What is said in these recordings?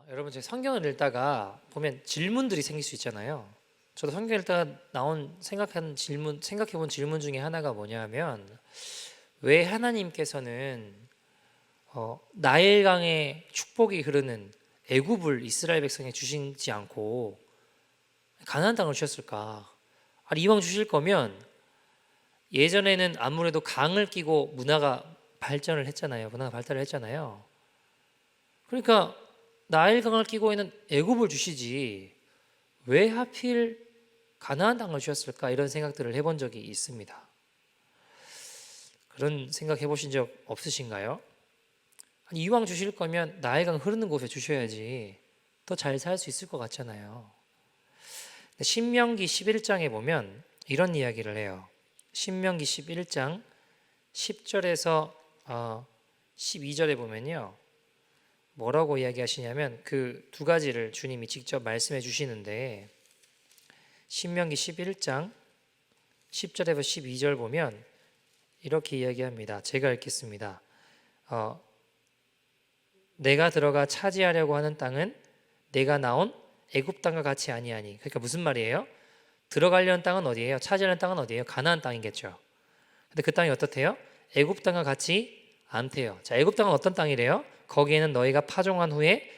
여러분, 제 성경을 읽다가 보면 질문들이 생길 수 있잖아요. 저도 성경 읽다가 생각해본 질문 중에 하나가 뭐냐면, 왜 하나님께서는 나일강의 축복이 흐르는 애굽을 이스라엘 백성에 주시지 않고 가나안 땅을 주셨을까? 아니, 이왕 주실 거면 예전에는 아무래도 강을 끼고 문화가 발전을 했잖아요. 문화가 발달을 했잖아요. 그러니까 나일강을 끼고 있는 애굽을 주시지 왜 하필 가나안 땅을 주셨을까, 이런 생각들을 해본 적이 있습니다. 그런 생각 해보신 적 없으신가요? 아니, 이왕 주실 거면 나일강 흐르는 곳에 주셔야지 더 잘 살 수 있을 것 같잖아요. 신명기 11장에 보면 이런 이야기를 해요. 신명기 11장 10절에서 12절에 보면요, 뭐라고 이야기하시냐면 그 두 가지를 주님이 직접 말씀해 주시는데, 신명기 11장 10절에서 12절 보면 이렇게 이야기합니다. 제가 읽겠습니다. 내가 들어가 차지하려고 하는 땅은 내가 나온 애굽 땅과 같이 아니하니. 그러니까 무슨 말이에요? 들어가려는 땅은 어디예요? 차지하려는 땅은 어디예요? 가나안 땅이겠죠. 근데 그 땅이 어떻대요? 애굽 땅과 같이 않대요. 자, 애굽 땅은 어떤 땅이래요? 거기에는 너희가 파종한 후에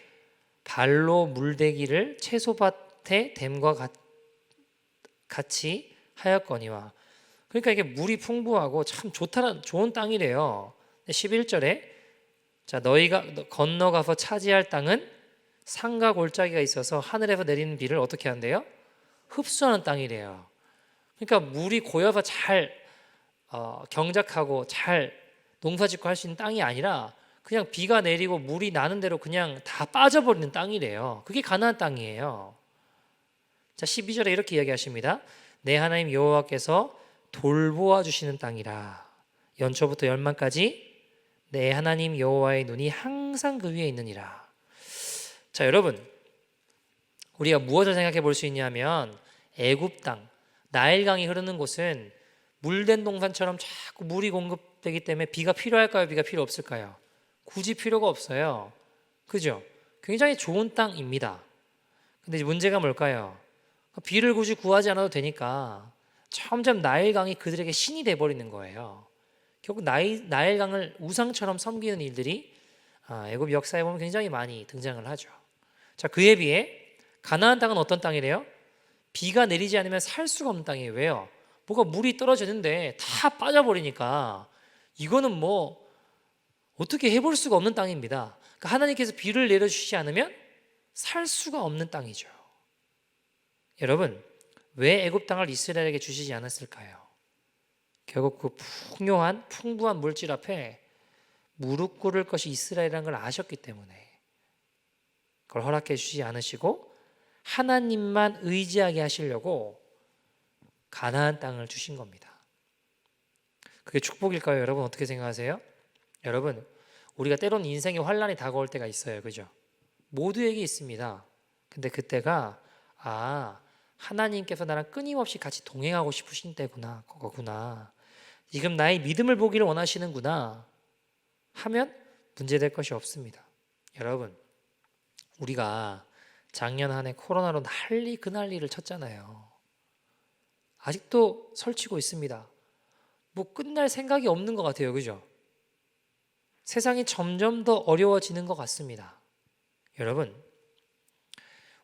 발로 물대기를 채소밭에 댐과 같이 하였거니와. 그러니까 이게 물이 풍부하고 참 좋은 땅이래요. 11절에 자, 너희가 건너가서 차지할 땅은 산과 골짜기가 있어서 하늘에서 내리는 비를 어떻게 한대요? 흡수하는 땅이래요. 그러니까 물이 고여서 잘 경작하고 잘 농사짓고 할 수 있는 땅이 아니라 그냥 비가 내리고 물이 나는 대로 그냥 다 빠져버리는 땅이래요. 그게 가나안 땅이에요. 자, 12절에 이렇게 이야기하십니다. 내 하나님 여호와께서 돌보아 주시는 땅이라. 연초부터 열만까지 내 하나님 여호와의 눈이 항상 그 위에 있느니라. 자, 여러분, 우리가 무엇을 생각해 볼 수 있냐면, 애굽 땅, 나일강이 흐르는 곳은 물된 동산처럼 자꾸 물이 공급되기 때문에 비가 필요할까요? 비가 필요 없을까요? 굳이 필요가 없어요. 그죠? 굉장히 좋은 땅입니다. 근데 문제가 뭘까요? 비를 굳이 구하지 않아도 되니까 점점 나일강이 그들에게 신이 돼버리는 거예요. 결국 나일강을 우상처럼 섬기는 일들이 애굽 역사에 보면 굉장히 많이 등장을 하죠. 자, 그에 비해 가나안 땅은 어떤 땅이래요? 비가 내리지 않으면 살 수가 없는 땅이에요. 왜요? 뭐가 물이 떨어지는데 다 빠져버리니까 이거는 뭐 어떻게 해볼 수가 없는 땅입니다. 그러니까 하나님께서 비를 내려주시지 않으면 살 수가 없는 땅이죠. 여러분, 왜 애굽 땅을 이스라엘에게 주시지 않았을까요? 결국 그 풍부한 물질 앞에 무릎 꿇을 것이 이스라엘이라는 걸 아셨기 때문에 그걸 허락해 주시지 않으시고 하나님만 의지하게 하시려고 가나안 땅을 주신 겁니다. 그게 축복일까요? 여러분, 어떻게 생각하세요? 여러분, 우리가 때로는 인생의 환란이 다가올 때가 있어요. 그죠? 모두에게 있습니다. 근데 그때가 하나님께서 나랑 끊임없이 같이 동행하고 싶으신 때구나, 그거구나, 지금 나의 믿음을 보기를 원하시는구나 하면 문제될 것이 없습니다. 여러분, 우리가 작년 한 해 코로나로 난리 그 난리를 쳤잖아요. 아직도 설치고 있습니다. 뭐 끝날 생각이 없는 것 같아요. 그죠? 세상이 점점 더 어려워지는 것 같습니다. 여러분,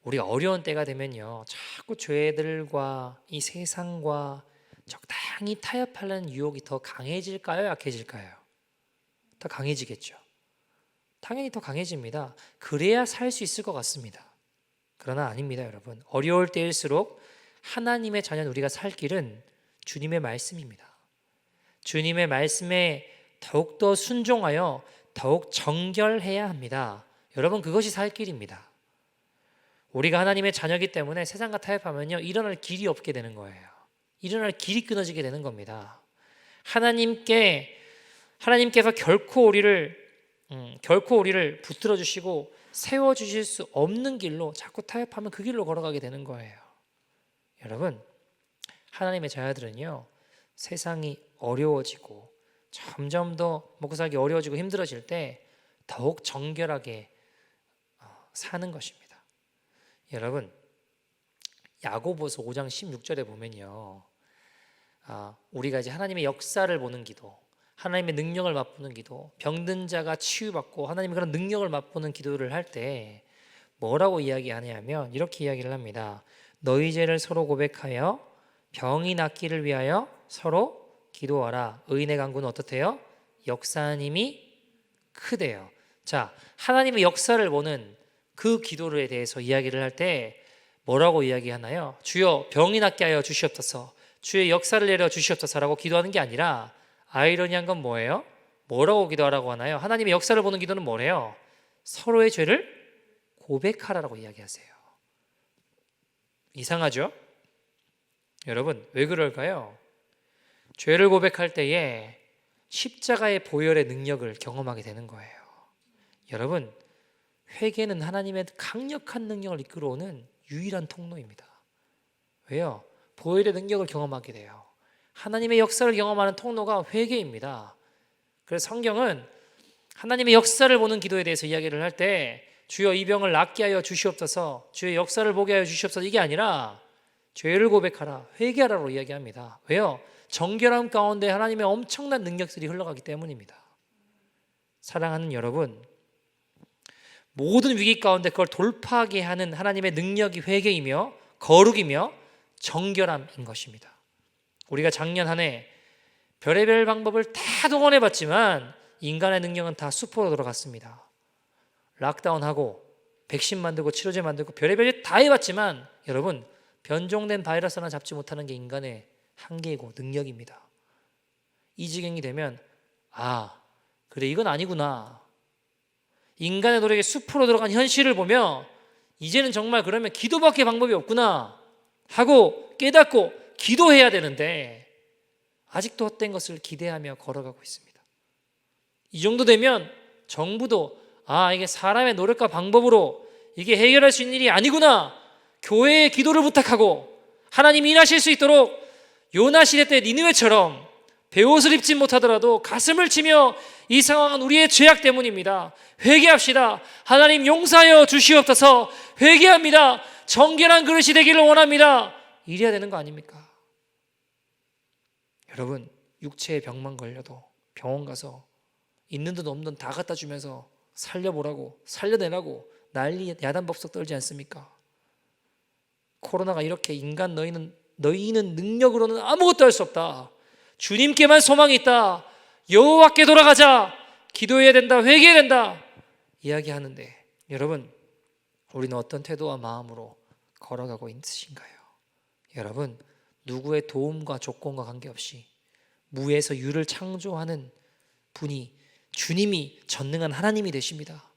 우리가 어려운 때가 되면요, 자꾸 죄들과 이 세상과 적당히 타협하려는 유혹이 더 강해질까요? 약해질까요? 더 강해지겠죠. 당연히 더 강해집니다. 그래야 살 수 있을 것 같습니다. 그러나 아닙니다, 여러분. 어려울 때일수록 하나님의 자녀는 우리가 살 길은 주님의 말씀입니다. 주님의 말씀에 더욱더 순종하여 더욱 정결해야 합니다. 여러분, 그것이 살 길입니다. 우리가 하나님의 자녀이기 때문에 세상과 타협하면요, 일어날 길이 없게 되는 거예요. 일어날 길이 끊어지게 되는 겁니다. 하나님께서 결코 우리를 붙들어 주시고 세워 주실 수 없는 길로 자꾸 타협하면 그 길로 걸어가게 되는 거예요. 여러분, 하나님의 자녀들은요, 세상이 어려워지고 점점 더 먹고 살기 어려워지고 힘들어질 때 더욱 정결하게 사는 것입니다. 여러분, 야고보서 5장 16절에 보면요, 우리가 이제 하나님의 역사를 보는 기도, 하나님의 능력을 맛보는 기도, 병든 자가 치유받고 하나님의 그런 능력을 맛보는 기도를 할 때 뭐라고 이야기하냐면 이렇게 이야기를 합니다. 너희 죄를 서로 고백하여 병이 낫기를 위하여 서로 기도하라. 의인의 간구는 어떻대요? 역사님이 크대요. 자, 하나님의 역사를 보는 그 기도에 대해서 이야기를 할 때 뭐라고 이야기하나요? 주여 병이 낫게 하여 주시옵소서, 주의 역사를 내려 주시옵소서라고 기도하는 게 아니라, 아이러니한 건 뭐예요? 뭐라고 기도하라고 하나요? 하나님의 역사를 보는 기도는 뭐래요? 서로의 죄를 고백하라라고 이야기하세요. 이상하죠? 여러분, 왜 그럴까요? 죄를 고백할 때에 십자가의 보혈의 능력을 경험하게 되는 거예요. 여러분, 회개는 하나님의 강력한 능력을 이끌어오는 유일한 통로입니다. 왜요? 보혈의 능력을 경험하게 돼요. 하나님의 역사를 경험하는 통로가 회개입니다. 그래서 성경은 하나님의 역사를 보는 기도에 대해서 이야기를 할 때 주여 이 병을 낫게 하여 주시옵소서, 주의 역사를 보게 하여 주시옵소서, 이게 아니라 죄를 고백하라, 회개하라로 이야기합니다. 왜요? 정결함 가운데 하나님의 엄청난 능력들이 흘러가기 때문입니다. 사랑하는 여러분, 모든 위기 가운데 그걸 돌파하게 하는 하나님의 능력이 회개이며 거룩이며 정결함인 것입니다. 우리가 작년 한 해 별의별 방법을 다 동원해봤지만 인간의 능력은 다 수포로 들어갔습니다. 락다운하고 백신 만들고 치료제 만들고 별의별 다 해봤지만 여러분, 변종된 바이러스 하나 잡지 못하는 게 인간의 한계이고 능력입니다. 이 지경이 되면 그래, 이건 아니구나. 인간의 노력에 수포로 들어간 현실을 보며 이제는 정말 그러면 기도밖에 방법이 없구나 하고 깨닫고 기도해야 되는데 아직도 헛된 것을 기대하며 걸어가고 있습니다. 이 정도 되면 정부도 이게 사람의 노력과 방법으로 이게 해결할 수 있는 일이 아니구나, 교회에 기도를 부탁하고 하나님이 일하실 수 있도록 요나 시대 때 니느웨처럼 베옷을 입지 못하더라도 가슴을 치며 이 상황은 우리의 죄악 때문입니다, 회개합시다, 하나님 용서하여 주시옵소서, 회개합니다, 정결한 그릇이 되기를 원합니다, 이래야 되는 거 아닙니까? 여러분, 육체의 병만 걸려도 병원 가서 있는 듯 없는 듯 다 갖다 주면서 살려보라고 살려내라고 난리 야단법석 떨지 않습니까? 코로나가 이렇게 인간 너희는 능력으로는 아무것도 할 수 없다, 주님께만 소망이 있다, 여호와께 돌아가자, 기도해야 된다, 회개해야 된다 이야기하는데 여러분, 우리는 어떤 태도와 마음으로 걸어가고 있으신가요? 여러분, 누구의 도움과 조건과 관계없이 무에서 유를 창조하는 분이 주님이 전능한 하나님이 되십니다.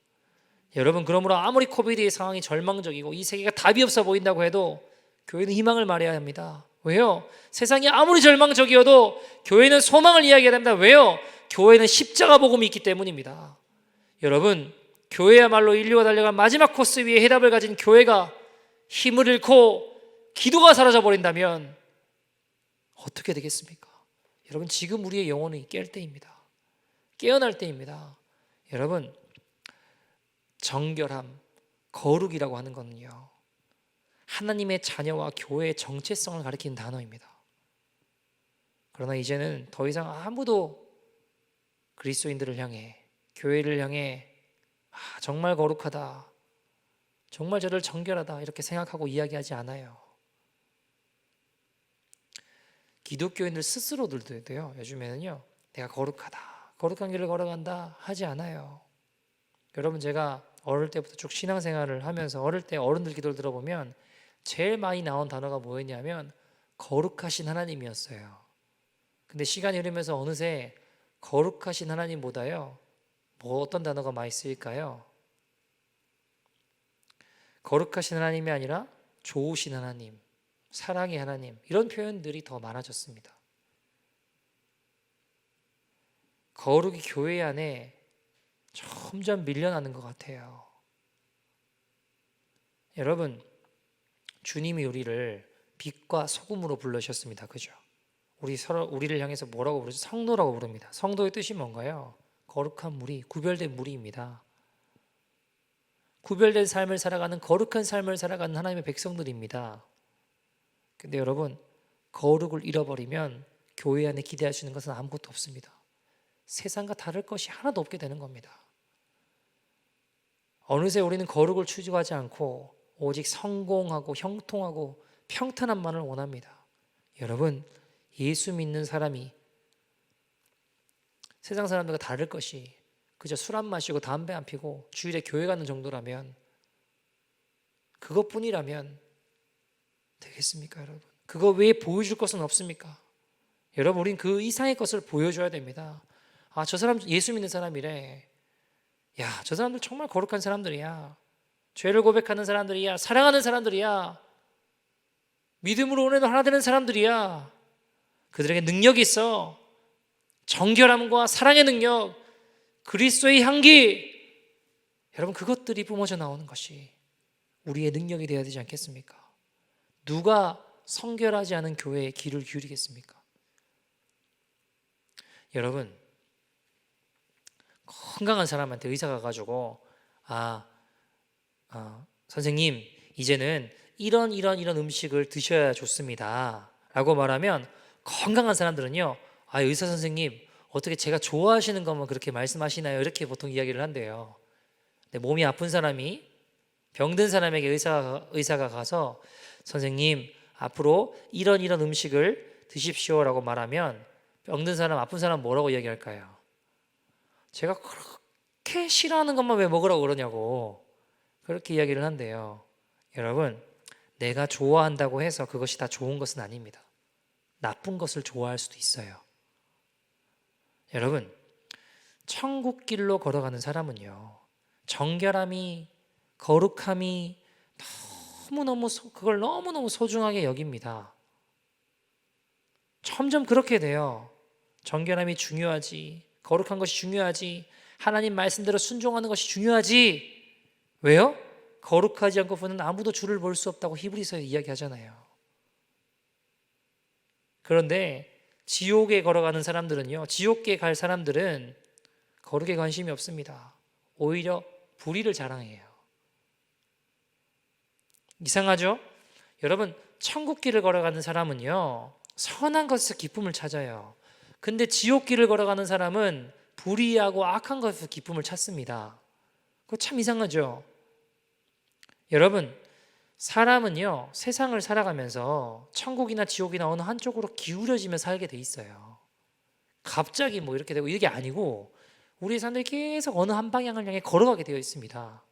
여러분, 그러므로 아무리 코비드의 상황이 절망적이고 이 세계가 답이 없어 보인다고 해도 교회는 희망을 말해야 합니다. 왜요? 세상이 아무리 절망적이어도 교회는 소망을 이야기해야 합니다. 왜요? 교회는 십자가 복음이 있기 때문입니다. 여러분, 교회야말로 인류가 달려간 마지막 코스 위에 해답을 가진 교회가 힘을 잃고 기도가 사라져 버린다면 어떻게 되겠습니까? 여러분, 지금 우리의 영혼이 깰 때입니다. 깨어날 때입니다. 여러분, 정결함, 거룩이라고 하는 것은요, 하나님의 자녀와 교회의 정체성을 가리키는 단어입니다. 그러나 이제는 더 이상 아무도 그리스도인들을 향해, 교회를 향해 정말 거룩하다, 정말 저를 정결하다 이렇게 생각하고 이야기하지 않아요. 기독교인들 스스로들도요, 요즘에는요, 내가 거룩하다, 거룩한 길을 걸어간다 하지 않아요. 여러분, 제가 어릴 때부터 쭉 신앙생활을 하면서 어릴 때 어른들 기도를 들어보면 제일 많이 나온 단어가 뭐였냐면 거룩하신 하나님이었어요. 근데 시간이 흐르면서 어느새 거룩하신 하나님보다요, 어떤 단어가 많이 쓰일까요? 거룩하신 하나님이 아니라 좋으신 하나님, 사랑의 하나님, 이런 표현들이 더 많아졌습니다. 거룩이 교회 안에 점점 밀려나는 것 같아요. 여러분, 주님이 우리를 빛과 소금으로 불러주셨습니다. 그죠? 우리를 향해서 뭐라고 부르죠? 성도라고 부릅니다. 성도의 뜻이 뭔가요? 거룩한 무리, 구별된 무리입니다. 구별된 삶을 살아가는 거룩한 삶을 살아가는 하나님의 백성들입니다. 근데 여러분, 거룩을 잃어버리면 교회 안에 기대할 수 있는 것은 아무것도 없습니다. 세상과 다를 것이 하나도 없게 되는 겁니다. 어느새 우리는 거룩을 추구하지 않고 오직 성공하고 형통하고 평탄함만을 원합니다. 여러분, 예수 믿는 사람이 세상 사람들과 다를 것이 그저 술 안 마시고 담배 안 피고 주일에 교회 가는 정도라면, 그것뿐이라면 되겠습니까, 여러분? 그거 외에 보여줄 것은 없습니까? 여러분, 우린 그 이상의 것을 보여줘야 됩니다. 아, 저 사람 예수 믿는 사람이래. 야, 저 사람들 정말 거룩한 사람들이야. 죄를 고백하는 사람들이야. 사랑하는 사람들이야. 믿음으로 오늘도 하나 되는 사람들이야. 그들에게 능력이 있어. 정결함과 사랑의 능력, 그리스도의 향기. 여러분, 그것들이 뿜어져 나오는 것이 우리의 능력이 되어야 되지 않겠습니까? 누가 성결하지 않은 교회에 귀를 기울이겠습니까? 여러분, 건강한 사람한테 의사가 가가지고 선생님, 이제는 이런 음식을 드셔야 좋습니다 라고 말하면, 건강한 사람들은요, 의사 선생님, 어떻게 제가 좋아하시는 것만 그렇게 말씀하시나요? 이렇게 보통 이야기를 한대요. 근데 몸이 아픈 사람이 병든 사람에게 의사가 가서 선생님, 앞으로 이런 음식을 드십시오 라고 말하면 병든 사람, 아픈 사람 뭐라고 이야기할까요? 제가 그렇게 싫어하는 것만 왜 먹으라고 그러냐고 그렇게 이야기를 한대요. 여러분, 내가 좋아한다고 해서 그것이 다 좋은 것은 아닙니다. 나쁜 것을 좋아할 수도 있어요. 여러분, 천국 길로 걸어가는 사람은요, 정결함이, 거룩함이 그걸 너무너무 소중하게 여깁니다. 점점 그렇게 돼요. 정결함이 중요하지, 거룩한 것이 중요하지, 하나님 말씀대로 순종하는 것이 중요하지. 왜요? 거룩하지 않고는 아무도 주를 볼 수 없다고 히브리서에 이야기하잖아요. 그런데 지옥에 걸어가는 사람들은요, 지옥에 갈 사람들은 거룩에 관심이 없습니다. 오히려 불의를 자랑해요. 이상하죠? 여러분, 천국 길을 걸어가는 사람은요, 선한 것에서 기쁨을 찾아요. 근데 지옥 길을 걸어가는 사람은 불의하고 악한 것에서 기쁨을 찾습니다. 그거 참 이상하죠? 여러분, 사람은요, 세상을 살아가면서 천국이나 지옥이나 어느 한쪽으로 기울어지며 살게 돼 있어요. 갑자기 뭐 이렇게 되고 이게 아니고, 우리 사람들이 계속 어느 한 방향을 향해 걸어가게 되어 있습니다.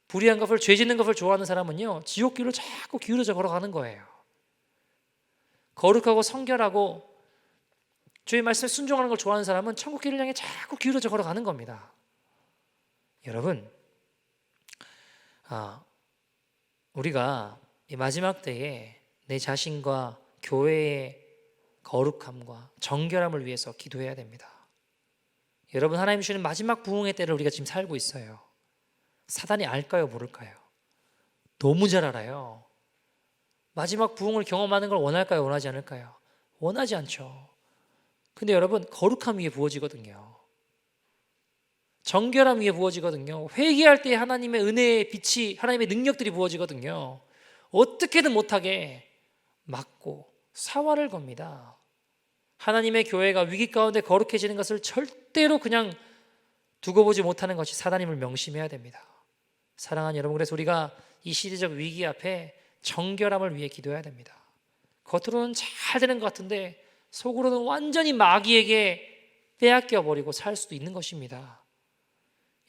불의한 것을, 죄 짓는 것을 좋아하는 사람은요, 지옥 길로 자꾸 기울어져 걸어가는 거예요. 거룩하고 성결하고 주의 말씀에 순종하는 걸 좋아하는 사람은 천국 길을 향해 자꾸 기울어져 걸어가는 겁니다. 여러분, 우리가 이 마지막 때에 내 자신과 교회의 거룩함과 정결함을 위해서 기도해야 됩니다. 여러분, 하나님 주시는 마지막 부흥의 때를 우리가 지금 살고 있어요. 사단이 알까요, 모를까요? 너무 잘 알아요. 마지막 부흥을 경험하는 걸 원할까요, 원하지 않을까요? 원하지 않죠. 근데 여러분, 거룩함 위에 부어지거든요. 정결함 위에 부어지거든요. 회개할 때 하나님의 은혜의 빛이, 하나님의 능력들이 부어지거든요. 어떻게든 못하게 막고 사활을 겁니다. 하나님의 교회가 위기 가운데 거룩해지는 것을 절대로 그냥 두고 보지 못하는 것이 사단임을 명심해야 됩니다. 사랑하는 여러분, 그래서 우리가 이 시대적 위기 앞에 정결함을 위해 기도해야 됩니다. 겉으로는 잘 되는 것 같은데 속으로는 완전히 마귀에게 빼앗겨 버리고 살 수도 있는 것입니다.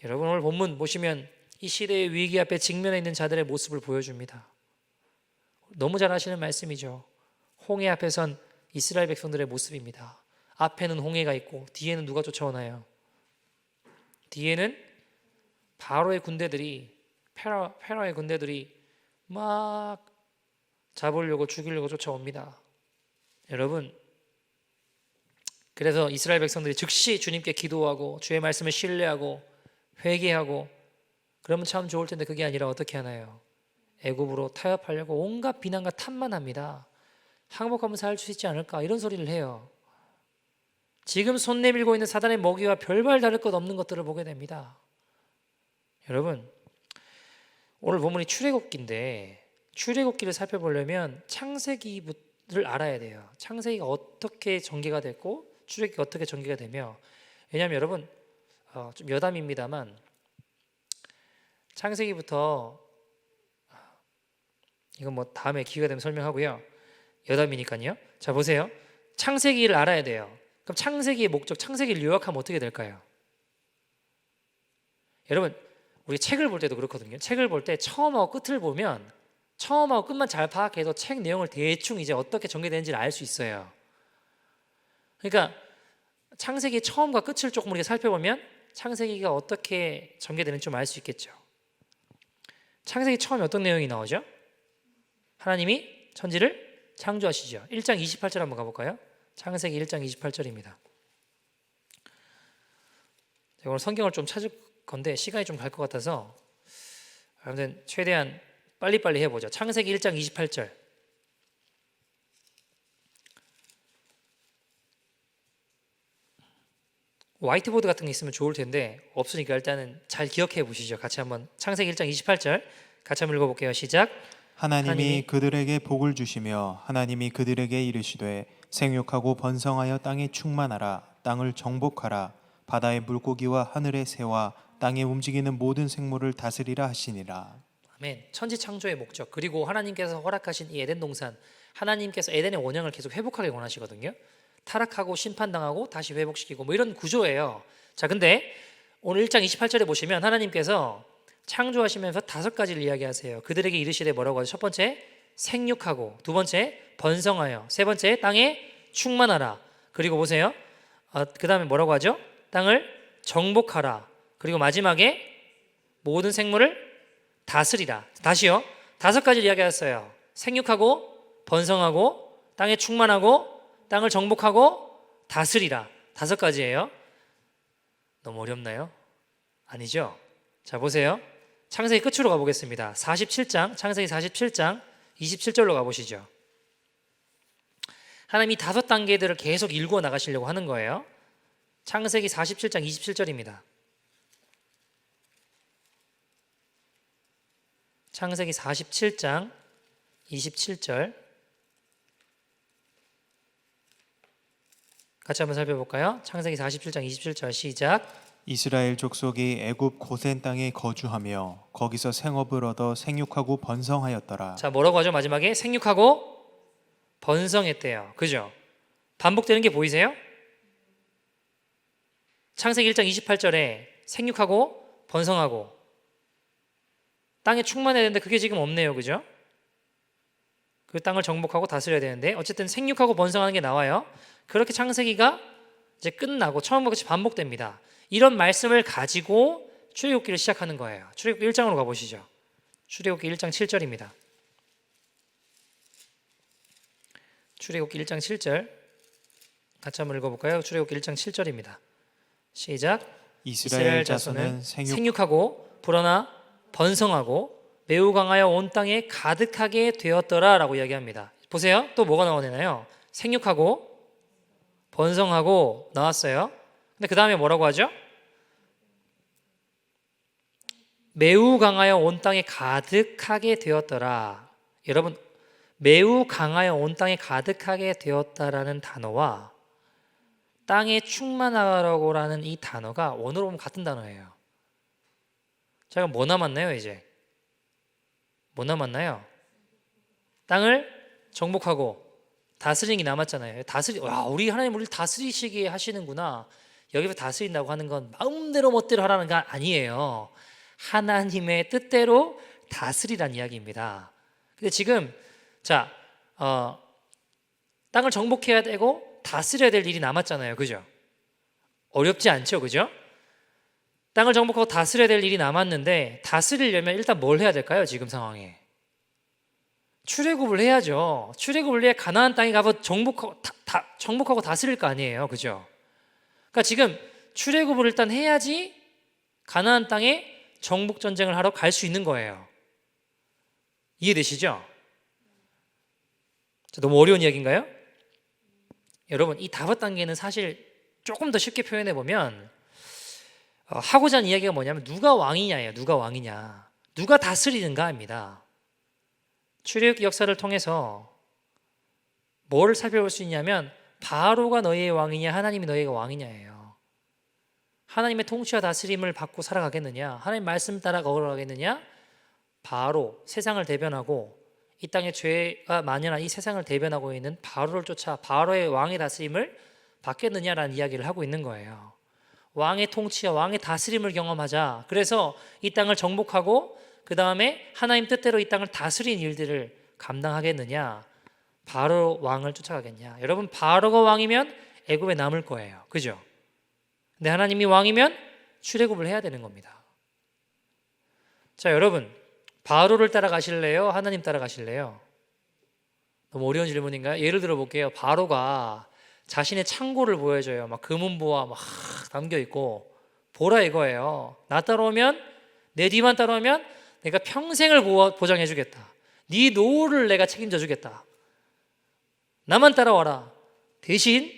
여러분, 오늘 본문 보시면 이 시대의 위기 앞에 직면해 있는 자들의 모습을 보여줍니다. 너무 잘 아시는 말씀이죠. 홍해 앞에 선 이스라엘 백성들의 모습입니다. 앞에는 홍해가 있고 뒤에는 누가 쫓아오나요? 뒤에는 바로의 군대들이, 페라의 군대들이 막 잡으려고 죽이려고 쫓아옵니다. 여러분, 그래서 이스라엘 백성들이 즉시 주님께 기도하고 주의 말씀을 신뢰하고 회개하고, 그러면 참 좋을 텐데 그게 아니라 어떻게 하나요? 애굽으로 타협하려고 온갖 비난과 탓만 합니다. 항복하면 살 수 있지 않을까, 이런 소리를 해요. 지금 손 내밀고 있는 사단의 먹이와 별반 다를 것 없는 것들을 보게 됩니다. 여러분, 오늘 본문이 출애굽기인데 출애굽기를 살펴보려면 창세기를 알아야 돼요. 창세기가 어떻게 전개가 됐고 출애굽기가 어떻게 전개가 되며, 왜냐하면 여러분 좀 여담입니다만 창세기부터, 이건 뭐 다음에 기회가 되면 설명하고요. 여담이니까요. 자 보세요. 창세기를 알아야 돼요. 그럼 창세기의 목적, 창세기를 요약하면 어떻게 될까요? 여러분 우리 책을 볼 때도 그렇거든요. 책을 볼 때 처음하고 끝을 보면 처음하고 끝만 잘 파악해서 책 내용을 대충 이제 어떻게 전개되는지를 알 수 있어요. 그러니까 창세기 처음과 끝을 조금 우리가 살펴보면 창세기가 어떻게 전개되는지 좀 알 수 있겠죠. 창세기 처음에 어떤 내용이 나오죠? 하나님이 천지를 창조하시죠. 1장 28절 한번 가볼까요? 창세기 1장 28절입니다. 제가 오늘 성경을 좀 찾을 건데 시간이 좀 갈 것 같아서 아무튼 최대한 빨리빨리 해보죠. 창세기 1장 28절. 화이트보드 같은 게 있으면 좋을 텐데 없으니까 일단은 잘 기억해 보시죠. 같이 한번 창세기 1장 28절 같이 한번 읽어볼게요. 시작. 하나님이 그들에게 복을 주시며 하나님이 그들에게 이르시되 생육하고 번성하여 땅에 충만하라. 땅을 정복하라. 바다의 물고기와 하늘의 새와 땅에 움직이는 모든 생물을 다스리라 하시니라. 아멘. 천지 창조의 목적, 그리고 하나님께서 허락하신 이 에덴 동산, 하나님께서 에덴의 원형을 계속 회복하길 원하시거든요. 타락하고 심판당하고 다시 회복시키고 뭐 이런 구조예요. 자, 근데 오늘 1장 28절에 보시면 하나님께서 창조하시면서 5가지를 이야기하세요. 그들에게 이르시되 뭐라고 하죠? 첫 번째 생육하고, 두 번째 번성하여, 세 번째 땅에 충만하라. 그리고 보세요. 그 다음에 뭐라고 하죠? 땅을 정복하라. 그리고 마지막에 모든 생물을 다스리라. 다시요. 5가지를 이야기했어요. 생육하고 번성하고 땅에 충만하고 땅을 정복하고 다스리라. 5가지예요. 너무 어렵나요? 아니죠? 자 보세요. 창세기 끝으로 가보겠습니다. 47장, 창세기 47장 27절로 가보시죠. 하나님이 5단계들을 계속 읽어 나가시려고 하는 거예요. 창세기 47장 27절입니다. 창세기 47장 27절 같이 한번 살펴볼까요? 창세기 47장 27절 시작. 이스라엘 족속이 애굽 고센 땅에 거주하며 거기서 생업을 얻어 생육하고 번성하였더라. 자 뭐라고 하죠? 마지막에 생육하고 번성했대요. 그죠? 반복되는 게 보이세요? 창세기 1장 28절에 생육하고 번성하고 땅에 충만해야 되는데 그게 지금 없네요. 그죠? 그 땅을 정복하고 다스려야 되는데 어쨌든 생육하고 번성하는 게 나와요. 그렇게 창세기가 이제 끝나고 처음과 같이 반복됩니다. 이런 말씀을 가지고 출애굽기를 시작하는 거예요. 출애굽기 1장으로 가보시죠. 출애굽기 1장 7절입니다. 출애굽기 1장 7절 같이 한번 읽어볼까요? 출애굽기 1장 7절입니다. 시작. 이스라엘 자손은 생육하고 불어나 번성하고 매우 강하여 온 땅에 가득하게 되었더라 라고 이야기합니다. 보세요. 또 뭐가 나오나요? 생육하고 번성하고 나왔어요. 근데 그 다음에 뭐라고 하죠? 매우 강하여 온 땅에 가득하게 되었더라. 여러분 매우 강하여 온 땅에 가득하게 되었다라는 단어와 땅에 충만하라고라는 이 단어가 원어로 보면 같은 단어예요. 자, 그럼 뭐 남았나요 이제? 뭐 남았나요? 땅을 정복하고 다스리는 게 남았잖아요. 와, 우리 하나님 우리를 다스리시게 하시는구나. 여기서 다스린다고 하는 건 마음대로 멋대로 하라는 게 아니에요. 하나님의 뜻대로 다스리란 이야기입니다. 근데 지금 자 땅을 정복해야 되고 다스려야 될 일이 남았잖아요. 그죠? 어렵지 않죠? 그죠? 땅을 정복하고 다스려야 될 일이 남았는데 다스리려면 일단 뭘 해야 될까요? 지금 상황에 출애굽을 해야죠. 출애굽을 해야 가나안 땅에 가서 정복하고 다스릴 거 아니에요. 그죠? 그러니까 지금 출애굽을 일단 해야지 가나안 땅에 정복 전쟁을 하러 갈 수 있는 거예요. 이해되시죠? 너무 어려운 이야기인가요? 여러분 이 5단계는 사실 조금 더 쉽게 표현해 보면 하고자 하는 이야기가 뭐냐면 누가 왕이냐예요. 누가 왕이냐. 누가 다스리는가입니다. 출애굽기 역사를 통해서 뭐를 살펴볼 수 있냐면 바로가 너희의 왕이냐 하나님이 너희의 왕이냐예요. 하나님의 통치와 다스림을 받고 살아가겠느냐, 하나님 말씀 따라 걸어가겠느냐, 바로 세상을 대변하고 이 땅에 죄가 만연한 이 세상을 대변하고 있는 바로를 쫓아 바로의 왕의 다스림을 받겠느냐라는 이야기를 하고 있는 거예요. 왕의 통치와 왕의 다스림을 경험하자. 그래서 이 땅을 정복하고 그 다음에 하나님 뜻대로 이 땅을 다스린 일들을 감당하겠느냐, 바로 왕을 쫓아가겠냐. 여러분, 바로가 왕이면 애굽에 남을 거예요. 그죠? 근데 하나님이 왕이면 출애굽을 해야 되는 겁니다. 자, 여러분, 바로를 따라가실래요? 하나님 따라가실래요? 너무 어려운 질문인가요? 예를 들어 볼게요. 바로가 자신의 창고를 보여줘요. 막 금은보화 막 담겨 있고 보라 이거예요. 나 따라오면, 내 뒤만 따라오면 내가 평생을 보장해 주겠다. 네 노후를 내가 책임져 주겠다. 나만 따라와라. 대신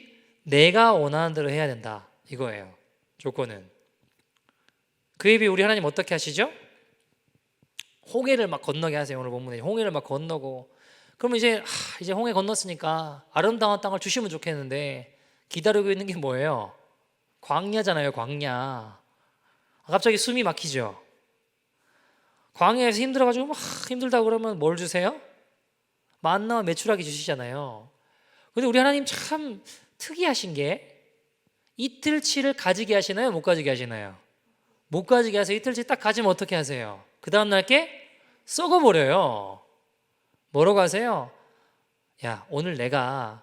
내가 원하는 대로 해야 된다. 이거예요. 조건은. 그에 비해 우리 하나님 어떻게 하시죠? 홍해를 막 건너게 하세요. 오늘 본문에 홍해를 막 건너고, 그러면 이제 홍해 건넜으니까 아름다운 땅을 주시면 좋겠는데 기다리고 있는 게 뭐예요? 광야잖아요. 광야. 갑자기 숨이 막히죠. 광야에서 힘들어가지고 막 힘들다 그러면 뭘 주세요? 만나와 메추라기 주시잖아요. 근데 우리 하나님 참 특이하신 게 이틀치를 가지게 하시나요? 못 가지게 하시나요? 못 가지게 해서 이틀치 딱 가지면 어떻게 하세요? 그 다음날 게 썩어버려요. 뭐라고 하세요? 야, 오늘 내가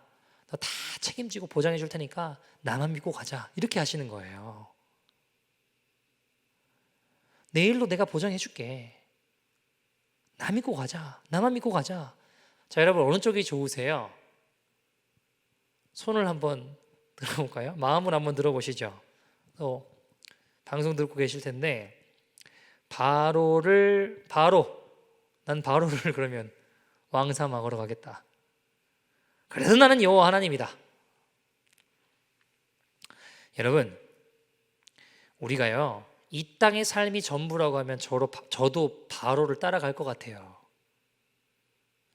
너 다 책임지고 보장해 줄 테니까 나만 믿고 가자. 이렇게 하시는 거예요. 내일로 내가 보장해 줄게. 나 믿고 가자. 나만 믿고 가자. 자, 여러분, 어느 쪽이 좋으세요? 손을 한번 들어볼까요? 마음을 한번 들어보시죠. 또 방송 듣고 계실 텐데, 난 바로를 그러면 왕삼아 걸어가겠다. 그래서 나는 여호와 하나님이다. 여러분, 우리가요, 이 땅의 삶이 전부라고 하면 저도 바로를 따라갈 것 같아요.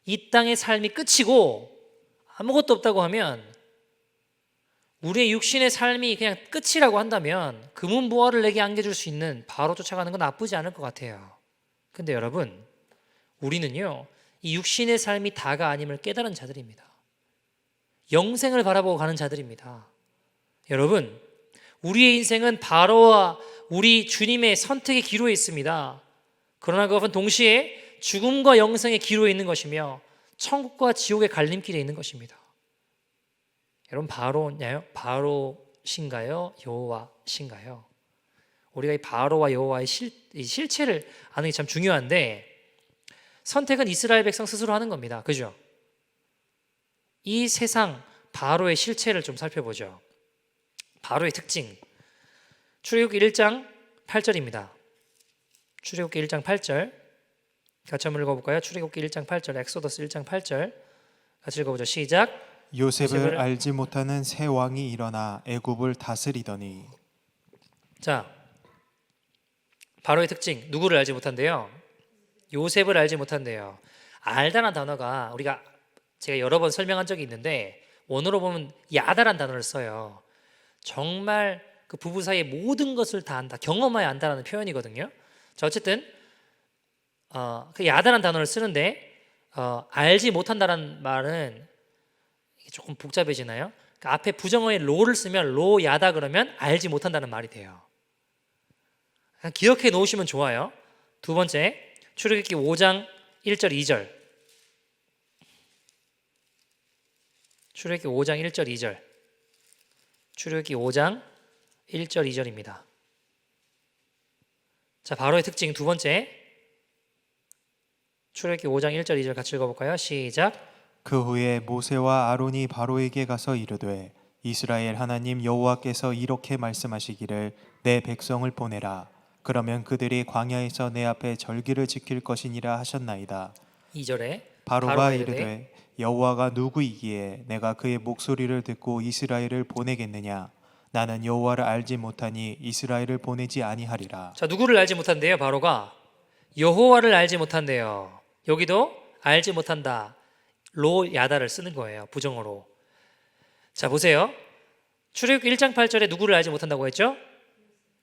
이 땅의 삶이 끝이고 아무것도 없다고 하면, 우리의 육신의 삶이 그냥 끝이라고 한다면 금은보화를 내게 안겨줄 수 있는 바로 쫓아가는 건 나쁘지 않을 것 같아요. 근데 여러분, 우리는요, 이 육신의 삶이 다가 아님을 깨달은 자들입니다. 영생을 바라보고 가는 자들입니다. 여러분, 우리의 인생은 바로와 우리 주님의 선택의 기로에 있습니다. 그러나 그것은 동시에 죽음과 영생의 기로에 있는 것이며 천국과 지옥의 갈림길에 있는 것입니다. 여러분, 바로냐요? 바로신가요? 여호와신가요? 우리가 이 바로와 여호와의 실체를 아는 게 참 중요한데, 선택은 이스라엘 백성 스스로 하는 겁니다. 그죠? 이 세상 바로의 실체를 좀 살펴보죠. 바로의 특징. 출애굽기 1장 8절입니다. 출애굽기 1장 8절 같이 한번 읽어볼까요? 출애굽기 1장 8절, 엑소더스 1장 8절 같이 읽어보죠. 시작. 요셉을 알지 못하는 새 왕이 일어나 애굽을 다스리더니. 자, 바로의 특징, 누구를 알지 못한대요? 요셉을 알지 못한대요. 알다란 단어가 제가 여러 번 설명한 적이 있는데, 원어로 보면 야다란 단어를 써요. 정말 그 부부 사이의 모든 것을 다 안다, 경험하여 안다라는 표현이거든요. 자, 어쨌든 그 야다란 단어를 쓰는데, 알지 못한다라는 말은 조금 복잡해지나요? 그러니까 앞에 부정어의 로를 쓰면 로 야다 그러면 알지 못한다는 말이 돼요. 그냥 기억해 놓으시면 좋아요. 두 번째, 출애굽기 5장 1절 2절. 출애굽기 5장 1절 2절. 출애굽기 5장 1절 2절입니다. 자, 바로의 특징 두 번째, 출애굽기 5장 1절 2절 같이 읽어볼까요? 시작. 그 후에 모세와 아론이 바로에게 가서 이르되, 이스라엘 하나님 여호와께서 이렇게 말씀하시기를 내 백성을 보내라. 그러면 그들이 광야에서 내 앞에 절기를 지킬 것이니라 하셨나이다. 2절에 바로가 이르되 여호와가 누구이기에 내가 그의 목소리를 듣고 이스라엘을 보내겠느냐? 나는 여호와를 알지 못하니 이스라엘을 보내지 아니하리라. 자, 누구를 알지 못한대요? 바로가 여호와를 알지 못한대요. 여기도 알지 못한다. 로 야다를 쓰는 거예요. 부정어로. 자, 보세요. 출애굽기 1장 8절에 누구를 알지 못한다고 했죠?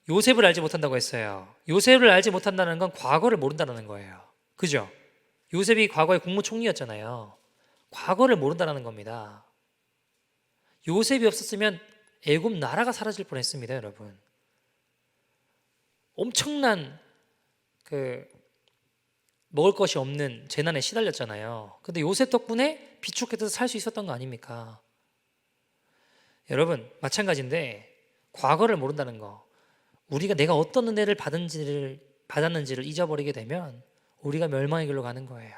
요셉을 알지 못한다고 했어요. 요셉을 알지 못한다는 건 과거를 모른다는 거예요. 그죠? 요셉이 과거에 국무총리였잖아요. 과거를 모른다는 겁니다. 요셉이 없었으면 애굽 나라가 사라질 뻔했습니다, 여러분. 엄청난 먹을 것이 없는 재난에 시달렸잖아요. 근데 요셉 덕분에 비축해서 살 수 있었던 거 아닙니까? 여러분, 마찬가지인데 과거를 모른다는 거. 우리가 내가 어떤 은혜를 받았는지를 잊어버리게 되면 우리가 멸망의 길로 가는 거예요.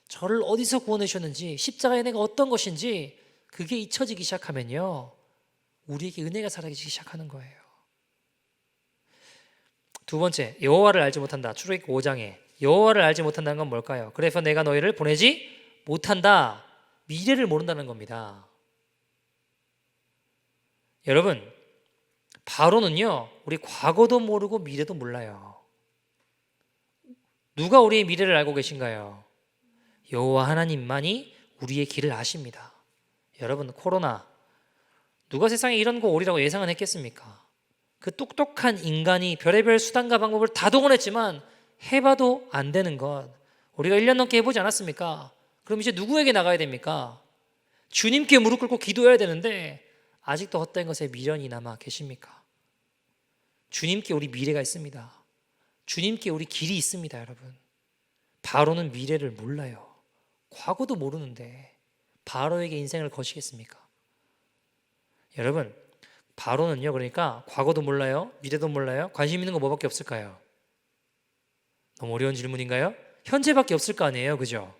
저를 어디서 구원해 주셨는지, 십자가의 은혜가 어떤 것인지 그게 잊혀지기 시작하면요, 우리에게 은혜가 사라지기 시작하는 거예요. 두 번째, 여호와를 알지 못한다. 출애굽기 5장에 여호와를 알지 못한다는 건 뭘까요? 그래서 내가 너희를 보내지 못한다. 미래를 모른다는 겁니다. 여러분, 바로는요, 우리 과거도 모르고 미래도 몰라요. 누가 우리의 미래를 알고 계신가요? 여호와 하나님만이 우리의 길을 아십니다. 여러분, 코로나 누가 세상에 이런 거 오리라고 예상은 했겠습니까? 그 똑똑한 인간이 별의별 수단과 방법을 다 동원했지만 해봐도 안 되는 것, 우리가 1년 넘게 해보지 않았습니까? 그럼 이제 누구에게 나가야 됩니까? 주님께 무릎 꿇고 기도해야 되는데 아직도 헛된 것에 미련이 남아 계십니까? 주님께 우리 미래가 있습니다. 주님께 우리 길이 있습니다, 여러분. 바로는 미래를 몰라요. 과거도 모르는데 바로에게 인생을 거시겠습니까? 여러분, 바로는요, 그러니까 과거도 몰라요, 미래도 몰라요. 관심 있는 거 뭐밖에 없을까요? 너무 어려운 질문인가요? 현재밖에 없을 거 아니에요, 그죠?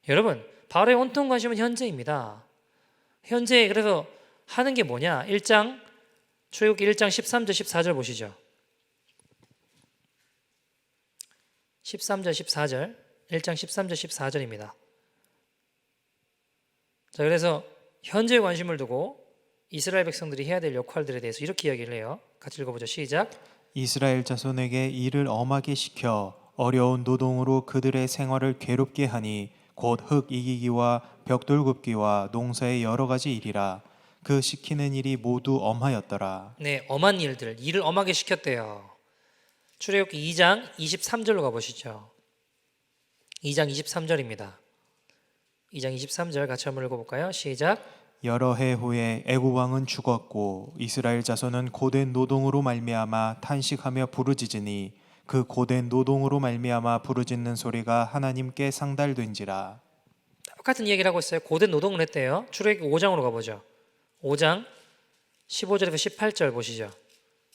여러분, 바로의 온통 관심은 현재입니다. 현재. 그래서 하는 게 뭐냐? 출애굽기 1장 13절 14절 보시죠. 13절 14절, 1장 13절 14절입니다. 자, 그래서 현재에 관심을 두고 이스라엘 백성들이 해야 될 역할들에 대해서 이렇게 이야기를 해요. 같이 읽어보죠. 시작. 이스라엘 자손에게 일을 엄하게 시켜 어려운 노동으로 그들의 생활을 괴롭게 하니 곧 흙 이기기와 벽돌 굽기와 농사의 여러 가지 일이라. 그 시키는 일이 모두 엄하였더라. 네, 엄한 일을 엄하게 시켰대요. 출애굽기 2장 23절로 가보시죠. 2장 23절입니다. 2장 23절 같이 한번 읽어볼까요? 시작. 여러 해 후에 애굽 왕은 죽었고 이스라엘 자손은 고된 노동으로 말미암아 탄식하며 부르짖으니 그 고된 노동으로 말미암아 부르짖는 소리가 하나님께 상달된지라. 똑같은 이야기를 하고 있어요. 고된 노동을 했대요. 출애굽기 5장으로 가보죠. 5장 15절에서 18절 보시죠.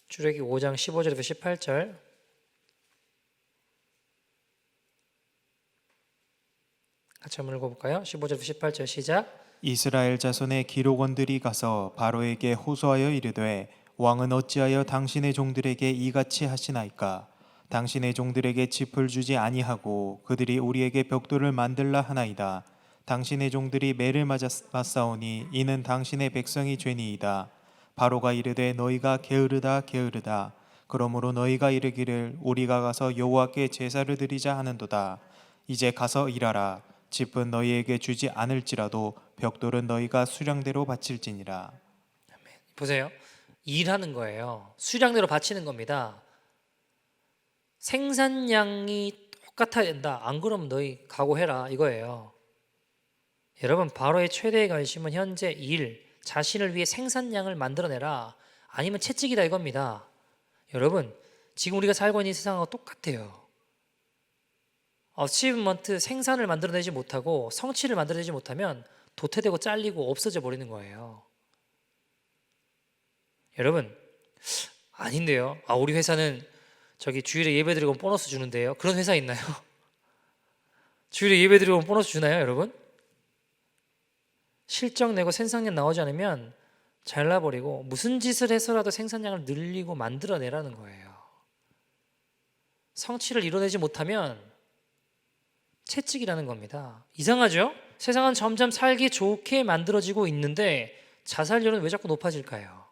출애굽기 5장 15절에서 18절. 같이 한번 읽어볼까요? 15절에서 18절 시작. 이스라엘 자손의 기록원들이 가서 바로에게 호소하여 이르되 왕은 어찌하여 당신의 종들에게 이같이 하시나이까? 당신의 종들에게 짚을 주지 아니하고 그들이 우리에게 벽돌을 만들라 하나이다. 당신의 종들이 매를 맞사오니 이는 당신의 백성이 죄니이다. 바로가 이르되 너희가 게으르다 게으르다. 그러므로 너희가 이르기를 우리가 가서 여호와께 제사를 드리자 하는도다. 이제 가서 일하라. 짚은 너희에게 주지 않을지라도 벽돌은 너희가 수량대로 바칠지니라. 보세요. 일하는 거예요. 수량대로 바치는 겁니다. 생산량이 똑같아야 된다. 안 그러면 너희 각오해라 이거예요. 여러분, 바로의 최대의 관심은 현재 일, 자신을 위해 생산량을 만들어내라, 아니면 채찍이다 이겁니다. 여러분, 지금 우리가 살고 있는 세상하고 똑같아요. 어치브먼트, 생산을 만들어내지 못하고 성취를 만들어내지 못하면 도태되고 잘리고 없어져 버리는 거예요. 여러분, 아닌데요. 우리 회사는 주일에 예배드리고 보너스 주는데요. 그런 회사 있나요? 주일에 예배드리고 보너스 주나요, 여러분? 실적 내고 생산량 나오지 않으면 잘라버리고 무슨 짓을 해서라도 생산량을 늘리고 만들어내라는 거예요. 성취를 이뤄내지 못하면 채찍이라는 겁니다. 이상하죠? 세상은 점점 살기 좋게 만들어지고 있는데 자살률은 왜 자꾸 높아질까요?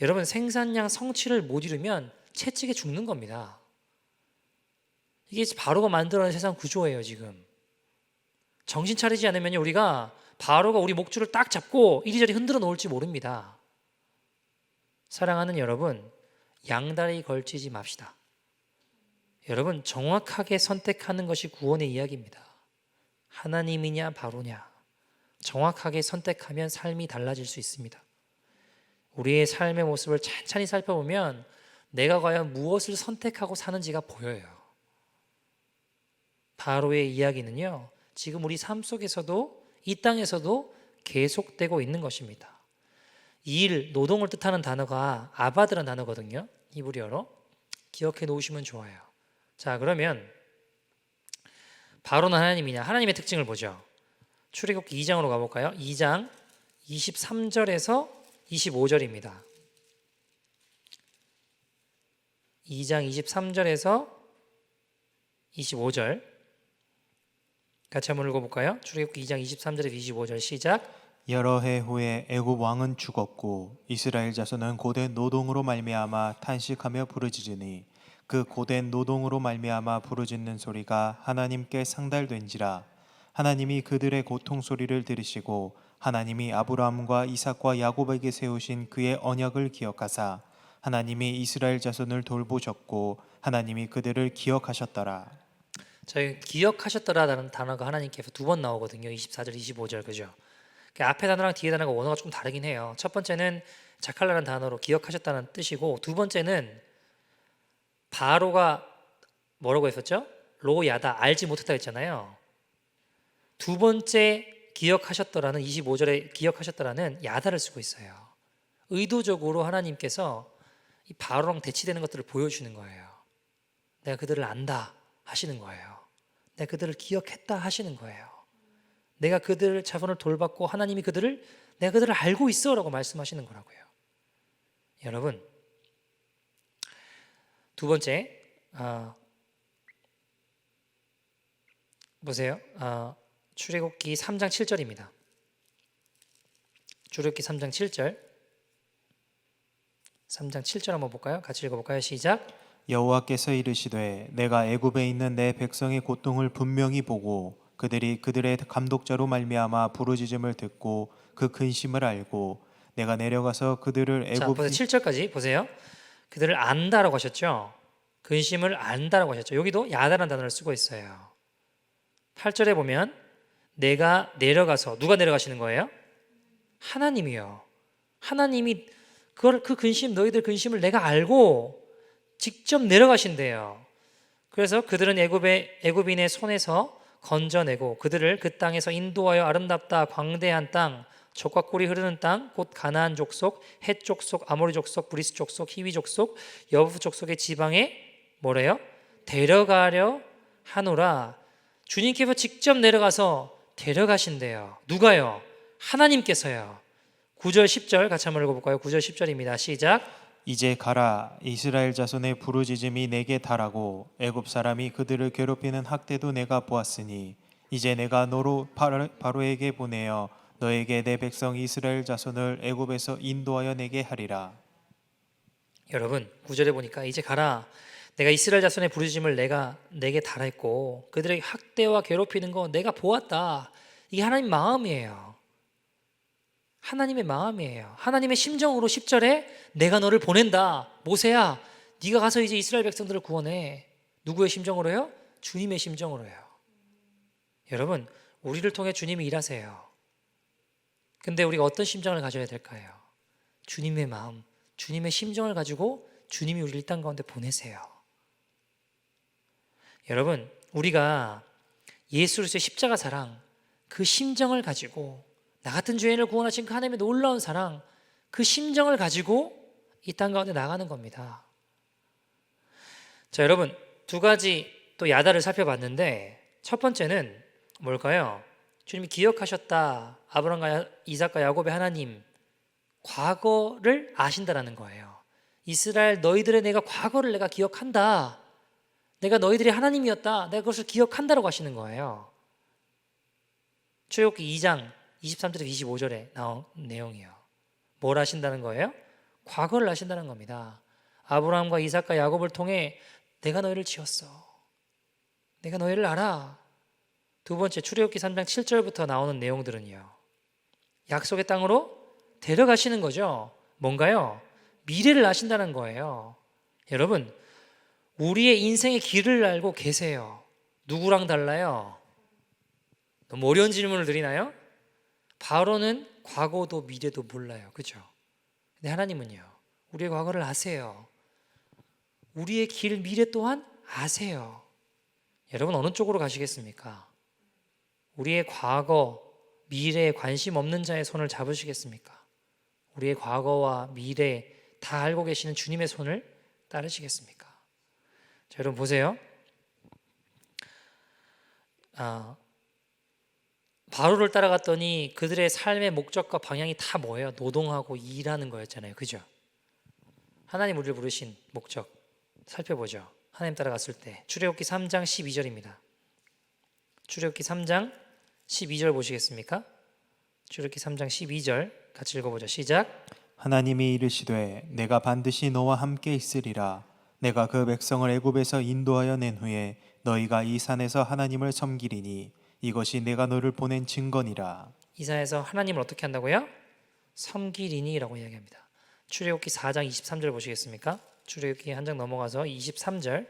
여러분, 생산량 성취를 못 이루면 채찍에 죽는 겁니다. 이게 바로가 만들어낸 세상 구조예요. 지금 정신 차리지 않으면 우리가 바로가 우리 목줄을 딱 잡고 이리저리 흔들어 놓을지 모릅니다. 사랑하는 여러분, 양다리 걸치지 맙시다. 여러분, 정확하게 선택하는 것이 구원의 이야기입니다. 하나님이냐 바로냐, 정확하게 선택하면 삶이 달라질 수 있습니다. 우리의 삶의 모습을 찬찬히 살펴보면 내가 과연 무엇을 선택하고 사는지가 보여요. 바로의 이야기는요, 지금 우리 삶 속에서도 이 땅에서도 계속되고 있는 것입니다. 일, 노동을 뜻하는 단어가 아바드라는 단어거든요. 히브리어로. 기억해 놓으시면 좋아요. 자, 그러면 바로는 하나님이냐? 하나님의 특징을 보죠. 출애굽기 2장으로 가볼까요? 2장 23절에서 25절입니다. 2장 23절에서 25절 같이 한번 읽어볼까요? 출애굽기 2장 23절에서 25절 시작. 여러 해 후에 애굽 왕은 죽었고 이스라엘 자손은 고된 노동으로 말미암아 탄식하며 부르짖으니 그 고된 노동으로 말미암아 부르짖는 소리가 하나님께 상달된지라. 하나님이 그들의 고통 소리를 들으시고 하나님이 아브라함과 이삭과 야곱에게 세우신 그의 언약을 기억하사 하나님이 이스라엘 자손을 돌보셨고 하나님이 그들을 기억하셨더라. 저희 기억하셨더라라는 단어가 하나님께서 두 번 나오거든요. 24절, 25절, 그죠? 앞에 단어랑 뒤에 단어가 원어가 좀 다르긴 해요. 첫 번째는 자칼라라는 단어로 기억하셨다는 뜻이고, 두 번째는 바로가 뭐라고 했었죠? 로야다, 알지 못했다 했잖아요. 두 번째 기억하셨더라는 25절에 기억하셨더라는 야다를 쓰고 있어요. 의도적으로 하나님께서 이 바로랑 대치되는 것들을 보여주는 거예요. 내가 그들을 안다 하시는 거예요. 내가 그들을 기억했다 하시는 거예요. 내가 그들 자손을 돌봤고 하나님이 내가 그들을 알고 있어라고 말씀하시는 거라고요. 여러분, 두 번째 보세요. 출애굽기 3장 7절입니다. 출애굽기 3장 7절 3장 7절 한번 볼까요? 같이 읽어볼까요? 시작. 여호와께서 이르시되 내가 애굽에 있는 내 백성의 고통을 분명히 보고 그들이 그들의 감독자로 말미암아 부르짖음을 듣고 그 근심을 알고 내가 내려가서 그들을 자, 애굽. 보세요. 7절까지 보세요. 그들을 안다라고 하셨죠. 근심을 안다라고 하셨죠. 여기도 야다라는 단어를 쓰고 있어요. 8절에 보면 내가 내려가서, 누가 내려가시는 거예요? 하나님이요. 하나님이 그 근심, 너희들 근심을 내가 알고 직접 내려가신대요. 그래서 그들은 애굽인의 손에서 건져내고 그들을 그 땅에서 인도하여 아름답다 광대한 땅, 젖과 꿀이 흐르는 땅, 곧 가나안 족속, 헷 족속, 아모리 족속, 브리스 족속, 히위 족속, 여부 족속의 지방에 뭐래요? 데려가려 하노라. 주님께서 직접 내려가서 데려가신대요. 누가요? 하나님께서요. 9절 10절 같이 한번 읽어볼까요? 9절 10절입니다. 시작. 이제 가라. 이스라엘 자손의 부르짖음이 내게 달하고 애굽 사람이 그들을 괴롭히는 학대도 내가 보았으니 이제 내가 너로 바로에게 보내어 너에게 내 백성 이스라엘 자손을 애굽에서 인도하여 내게 하리라. 여러분, 9절에 보니까 이제 가라. 내가 이스라엘 자손의 부르짖음을 내가 내게 달했고 그들의 학대와 괴롭히는 거 내가 보았다. 이게 하나님 마음이에요. 하나님의 마음이에요. 하나님의 심정으로 10절에 내가 너를 보낸다. 모세야, 네가 가서 이제 이스라엘 백성들을 구원해. 누구의 심정으로요? 주님의 심정으로요. 여러분, 우리를 통해 주님이 일하세요. 근데 우리가 어떤 심정을 가져야 될까요? 주님의 마음, 주님의 심정을 가지고 주님이 우리를 이 땅 가운데 보내세요. 여러분, 우리가 예수 그리스도의 십자가 사랑, 그 심정을 가지고 나 같은 죄인을 구원하신 그 하나님의 놀라운 사랑, 그 심정을 가지고 이 땅 가운데 나가는 겁니다. 자, 여러분, 두 가지 또 야다를 살펴봤는데 첫 번째는 뭘까요? 주님이 기억하셨다. 아브라함과 이삭과 야곱의 하나님, 과거를 아신다라는 거예요. 이스라엘 너희들의 내가 과거를 내가 기억한다. 내가 너희들의 하나님이었다. 내가 그것을 기억한다라고 하시는 거예요. 출애굽기 2장 23절에서 25절에 나온 내용이에요. 뭘 하신다는 거예요? 과거를 아신다는 겁니다. 아브라함과 이삭과 야곱을 통해 내가 너희를 지었어. 내가 너희를 알아. 두 번째, 출애굽기 3장 7절부터 나오는 내용들은요, 약속의 땅으로 데려가시는 거죠. 뭔가요? 미래를 아신다는 거예요. 여러분, 우리의 인생의 길을 알고 계세요. 누구랑 달라요? 너무 어려운 질문을 드리나요? 바로는 과거도 미래도 몰라요. 그죠? 근데 하나님은요, 우리의 과거를 아세요. 우리의 길, 미래 또한 아세요. 여러분, 어느 쪽으로 가시겠습니까? 우리의 과거, 미래에 관심 없는 자의 손을 잡으시겠습니까? 우리의 과거와 미래 다 알고 계시는 주님의 손을 따르시겠습니까? 자, 여러분 보세요. 바로를 따라갔더니 그들의 삶의 목적과 방향이 다 뭐예요? 노동하고 일하는 거였잖아요. 그죠? 하나님 우리를 부르신 목적 살펴보죠. 하나님 따라갔을 때 출애굽기 3장 12절입니다. 출애굽기 3장 12절 보시겠습니까? 출애굽기 3장 12절 같이 읽어보죠. 시작. 하나님이 이르시되 내가 반드시 너와 함께 있으리라. 내가 그 백성을 애굽에서 인도하여 낸 후에 너희가 이 산에서 하나님을 섬기리니 이것이 내가 너를 보낸 증거니라. 이사야에서 하나님을 어떻게 한다고요? 섬기리니라고 이야기합니다. 출애굽기 4장 23절 보시겠습니까? 출애굽기 한 장 넘어가서 23절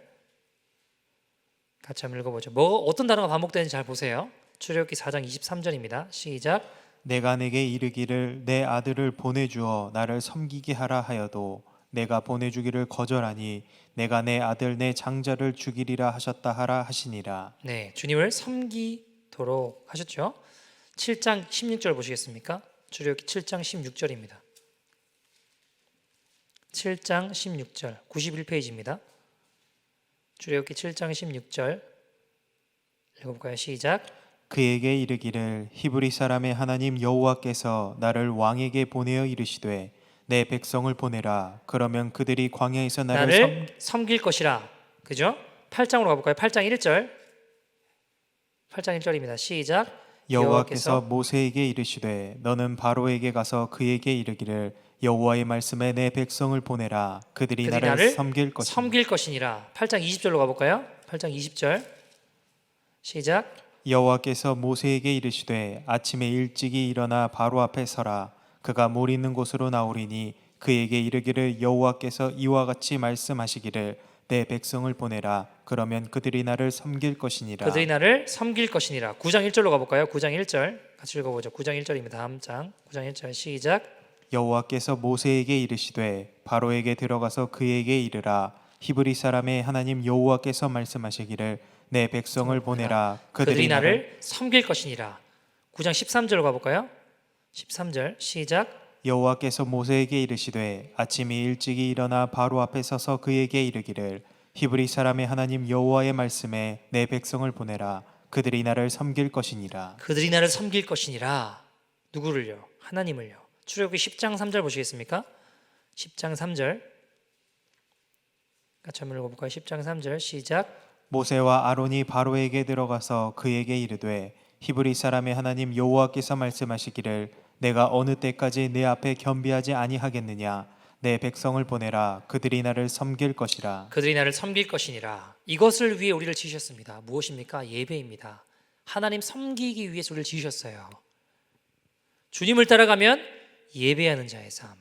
같이 한번 읽어보죠. 어떤 단어가 반복되는지 잘 보세요. 출애굽기 4장 23절입니다. 시작. 내가 내게 이르기를 내 아들을 보내주어 나를 섬기게 하라 하여도 내가 보내주기를 거절하니 내가 내 아들 내 장자를 죽이리라 하셨다 하라 하시니라. 네, 주님을 섬기도록 하셨죠. 7장 16절 보시겠습니까? 출애굽기 7장 16절입니다. 7장 16절 91페이지입니다. 출애굽기 7장 16절 읽어볼까요? 시작. 그에게 이르기를 히브리 사람의 하나님 여호와께서 나를 왕에게 보내어 이르시되 내 백성을 보내라. 그러면 그들이 광야에서 나를 섬길 것이라. 그죠? 8장으로 가볼까요? 8장 1절 8장 1절입니다. 시작. 여호와께서 모세에게 이르시되 너는 바로에게 가서 그에게 이르기를 여호와의 말씀에 내 백성을 보내라. 그들이 나를 섬길 것이니라. 8장 20절로 가볼까요? 8장 20절 시작. 여호와께서 모세에게 이르시되 아침에 일찍이 일어나 바로 앞에 서라. 그가 물 있는 곳으로 나오리니 그에게 이르기를 여호와께서 이와 같이 말씀하시기를 내 백성을 보내라. 그러면 그들이 나를 섬길 것이니라. 그들이 나를 섬길 것이니라. 9장 1절로 가볼까요? 9장 1절 같이 읽어보죠. 9장 1절입니다. 다음 장 9장 1절 시작. 여호와께서 모세에게 이르시되 바로에게 들어가서 그에게 이르라. 히브리 사람의 하나님 여호와께서 말씀하시기를 내 백성을 보내라. 그들이 나를 섬길 것이니라. 9장 13절로 가볼까요? 13절 시작. 여호와께서 모세에게 이르시되 아침이 일찍이 일어나 바로 앞에 서서 그에게 이르기를 히브리 사람의 하나님 여호와의 말씀에 내 백성을 보내라. 그들이 나를 섬길 것이니라. 그들이 나를 섬길 것이니라. 누구를요? 하나님을요. 출애굽기 10장 3절 보시겠습니까? 10장 3절 같이 한번 읽어볼까요? 10장 3절 시작. 모세와 아론이 바로에게 들어가서 그에게 이르되 히브리 사람의 하나님 여호와께서 말씀하시기를 내가 어느 때까지 내 앞에 겸비하지 아니하겠느냐. 내 백성을 보내라. 그들이 나를 섬길 것이라. 그들이 나를 섬길 것이니라. 이것을 위해 우리를 지으셨습니다. 무엇입니까? 예배입니다. 하나님 섬기기 위해서 우리를 지으셨어요. 주님을 따라가면 예배하는 자의 삶.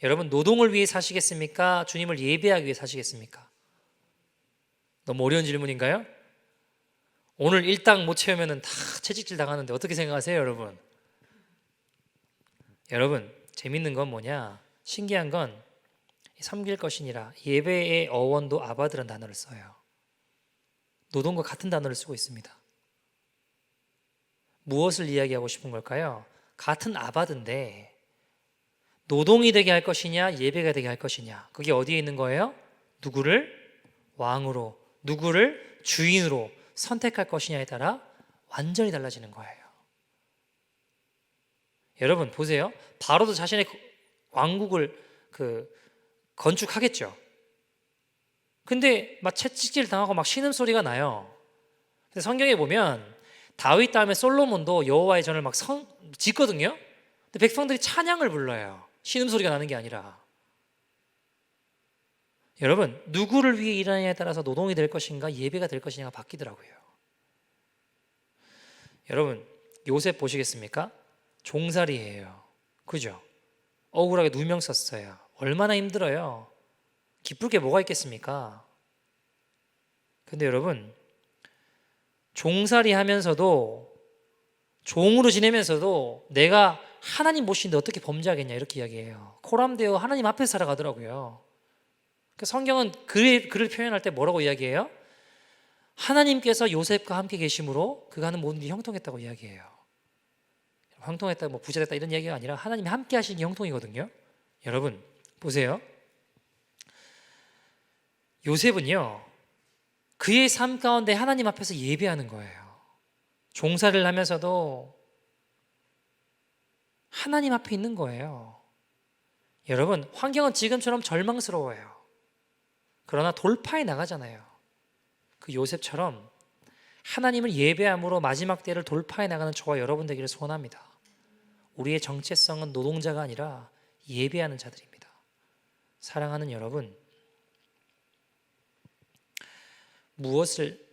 여러분 노동을 위해 사시겠습니까? 주님을 예배하기 위해 사시겠습니까? 너무 어려운 질문인가요? 오늘 일당 못 채우면 다 채찍질 당하는데 어떻게 생각하세요, 여러분? 여러분 재밌는 건 뭐냐? 신기한 건 섬길 것이니라. 예배의 어원도 아바드라는 단어를 써요. 노동과 같은 단어를 쓰고 있습니다. 무엇을 이야기하고 싶은 걸까요? 같은 아바드인데 노동이 되게 할 것이냐 예배가 되게 할 것이냐, 그게 어디에 있는 거예요? 누구를 왕으로, 누구를 주인으로 선택할 것이냐에 따라 완전히 달라지는 거예요. 여러분 보세요. 바로도 자신의 왕국을 건축하겠죠. 근데 막 채찍질 당하고 막 신음소리가 나요. 근데 성경에 보면 다윗 다음에 솔로몬도 여호와의 전을 막 짓거든요. 근데 백성들이 찬양을 불러요. 신음소리가 나는 게 아니라. 여러분, 누구를 위해 일하느냐에 따라서 노동이 될 것인가 예배가 될 것인가가 바뀌더라고요. 여러분, 요셉 보시겠습니까? 종살이예요. 그죠? 억울하게 누명 썼어요. 얼마나 힘들어요. 기쁠 게 뭐가 있겠습니까? 근데 여러분, 종살이 하면서도, 종으로 지내면서도 내가 하나님 모시는데 어떻게 범죄하겠냐 이렇게 이야기해요. 코람되어 하나님 앞에서 살아가더라고요. 성경은 그를 표현할 때 뭐라고 이야기해요? 하나님께서 요셉과 함께 계심으로 그가 하는 모든 일이 형통했다고 이야기해요. 형통했다, 뭐 부자됐다 이런 이야기가 아니라 하나님이 함께 하시는 게 형통이거든요. 여러분 보세요. 요셉은요, 그의 삶 가운데 하나님 앞에서 예배하는 거예요. 종살이를 하면서도 하나님 앞에 있는 거예요. 여러분, 환경은 지금처럼 절망스러워요. 그러나 돌파해 나가잖아요. 그 요셉처럼 하나님을 예배함으로 마지막 때를 돌파해 나가는 저와 여러분 되기를 소원합니다. 우리의 정체성은 노동자가 아니라 예배하는 자들입니다. 사랑하는 여러분, 무엇을